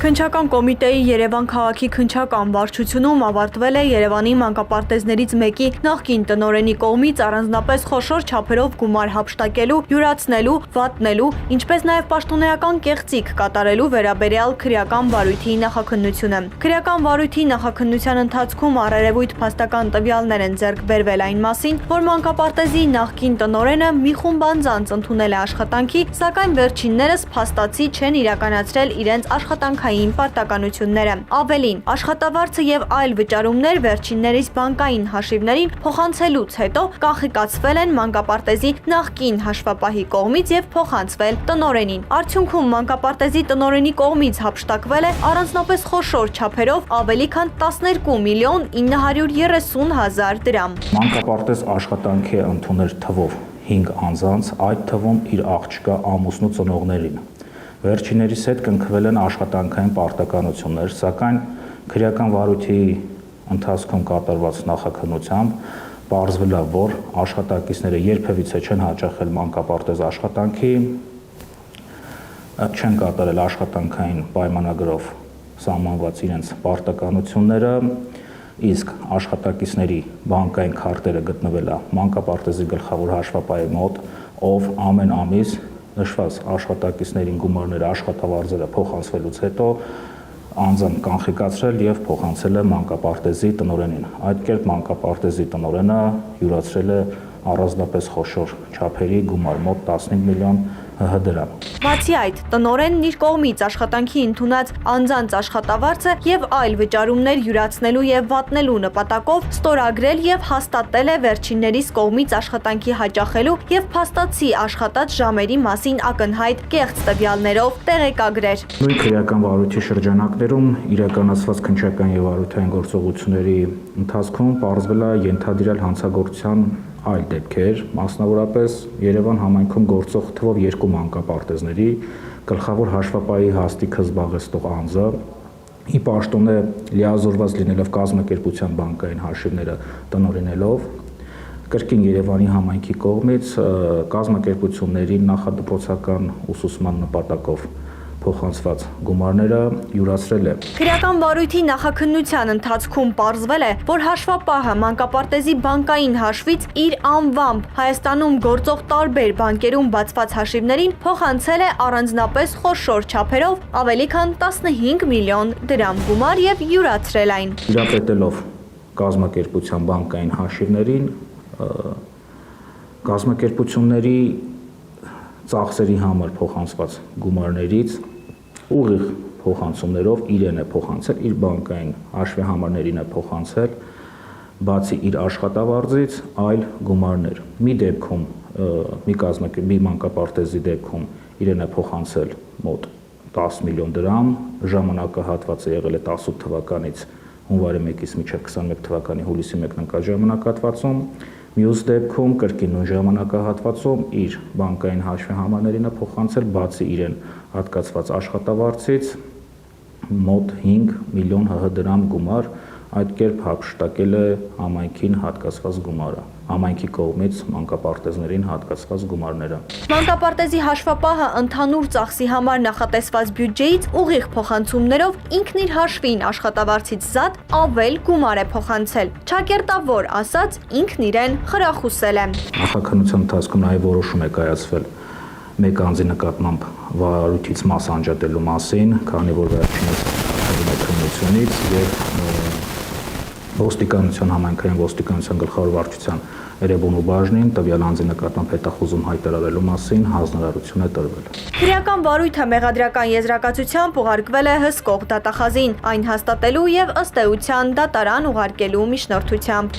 Քննչական կոմիտեի Երևան քաղաքի քննչական վարչությունում ավարտվել է Երևանի մանկապարտեզներից մեկի նախկին տնօրենի կողմից առանձնապես խոշոր չափերով գումար հափշտակելու, յուրացնելու, վատնելու, ինչպես նաև պաշտոնեական կեղծիք կատարելու վերաբերյալ քրեական վարույթի նախաքննությունը։ Քրեական վարույթի նախաքննության ընթացքում առերևույթ փաստական տվյալներ են ձեռք բերվել այն մասին, որ մանկապարտեզի նախկին տնօրենը մի խումբ անձանց ընդունել է աշխատանքի, սակայն վերջիններս փաստացի չեն իրականացրել իրենց աշխատանքային պարտականությունները։ Ավելին, աշխատավարձը եւ այլ վճարումներ վերջիններիս բանկային հաշիվներին փոխանցելուց հետո կանխիկացվել են մանկապարտեզի նախկին հաշվապահի կողմից եւ փոխանցվել տնօրենին։ Արդյունքում մանկապարտեզի տնօրենի կողմից հափշտակվել է առանձնապես խոշոր չափերով ավելի քան 12 միլիոն 930 հազար դրամ։ Մանկապարտեզ աշխատանքի է ընդունել թվով 5 անձանց, այդ թվում իր աղջկա ամուսնու ծնողներին։ Վերջիններիս հետ կնքվել են աշխատանքային պարտականություններ, սակայն քրեական վարույթի ընթացքում կատարված նախաքննությամբ պարզվել է, որ աշխատակիցները երբևիցե չեն հաճախել մանկապարտեզ աշխատանքի, չեն կատարել աշխատանքային պայմանագրով սահմանված իրենց պարտականությունները, իսկ աշխատակիցների բանկային քարտերը գտնվել է մանկապարտեզի գլխավոր հաշվապահի մոտ, ով ամեն ամիս նշված աշխատակիցներին գումարները աշխատավարձերը փոխանցվելուց հետո անձամբ կանխիկացրել եւ փոխանցել է մանկապարտեզի տնօրենին։ Այդ կերպ մանկապարտեզի տնօրենը յուրացրել է առանձնապես խոշոր չափերի գումար մոտ 15 միլիոն դրամ։ Բացի այդ, տնօրենն իր կողմից աշխատանքի ընդունած անձանց աշխատավարձը եւ այլ վճարումներ յուրացնելու եւ վատնելու նպատակով ստորագրել եւ հաստատել է վերջիններիս կողմից աշխատանքի հաճախելու եւ փաստացի աշխատած ժամերի մասին ակնհայտ կեղծ տվյալներով տեղեկագրեր։ Նույն քրեական վարույթի շրջանակներում իրականացված քննչական եւ վարույթային գործողությունների ընթացքում պարզվել է ենթադրյալ հանցագործության այլ դեպքեր, մասնավորապես Երևան համայնքում գործող թվով 2 մանկապարտեզների գլխավոր հաշվապահի հաստիքը զբաղեցնող անձը ի պաշտոնե լիազորված լինելով կազմակերպության բանկային հաշիվները տնօրինելով կրկին Երևանի համայնքի կողմից կազմակերպությունների նախադպրոցական ուսուցման նպատակով փոխանցված գումարները յուրացրել է։ Քրեական վարույթի նախաքննության ընթացքում պարզվել է, որ հաշվապահը մանկապարտեզի բանկային հաշվից իր անվամբ Հայաստանում գործող տարբեր բանկերում բացված հաշիվներին փոխանցել է առանձնապես խոշոր չափերով ավելի քան 15 միլիոն դրամ գումար եւ յուրացրել այն։ Իրապետելով կազմակերպության բանկային հաշիվներին, կազմակերպությունների ծախսերի համար փոխանցված գումարներից ուղիղ փոխանցումներով իրեն է փոխանցել, իր բանկային հաշվի համարներին է փոխանցել, բացի իր աշխատավարձից այլ գումարներ։ Մի դեպքում, մի մանկապարտեզի դեպքում իրեն է փոխանցել մոտ 10 միլիոն դրամ, ժամանակահատվածը եղել է 18 թվականից հունվարի 1-ից մինչև 21 թվականի հուլիսի 1 ընկած ժամանակահատվածում, մյուս դեպքում կրկին նույն ժամանակահատվածում իր բանկային հաշվի համարներին է փոխանցել, բացի իրեն հատկացված աշխատավարձից մոտ 5 միլիոն դրամ գումար, այդ կերպ հափշտակել է համայնքին հատկացված գումարը, համայնքի կողմից մանկապարտեզներին հատկացված գումարները։ Մանկապարտեզի հաշվապահը ընդհանուր ծախսի համար նախատեսված բյուջեից ուղիղ փոխանցումներով ինքն իր հաշվին աշխատավարձից զատ ավել գումար է փոխանցել։ Ճակերտավոր ասած, ինքն իրեն խրախուսել է։ Նախաքննության ընթացքում նաև որոշում է կայացվել մեկ անձի նկատմամբ վարույթից մաս անջատելու մասին, քանի որ վերջինս հաղթել է քննությունից եւ ոստիկանության համայնքային ոստիկանության գլխավոր վարչության Երևանու բաժնին տվյալ անձի նկատմամբ հետախուզում հայտարարելու մասին հանձնարարություն է տրվել։ Քրեական վարույթը մեղադրական եզրակացությամբ ուղարկվել է հսկող դատախազին, այն հաստատելու եւ ըստ էության դատարան ուղարկելու միջնորդությամբ։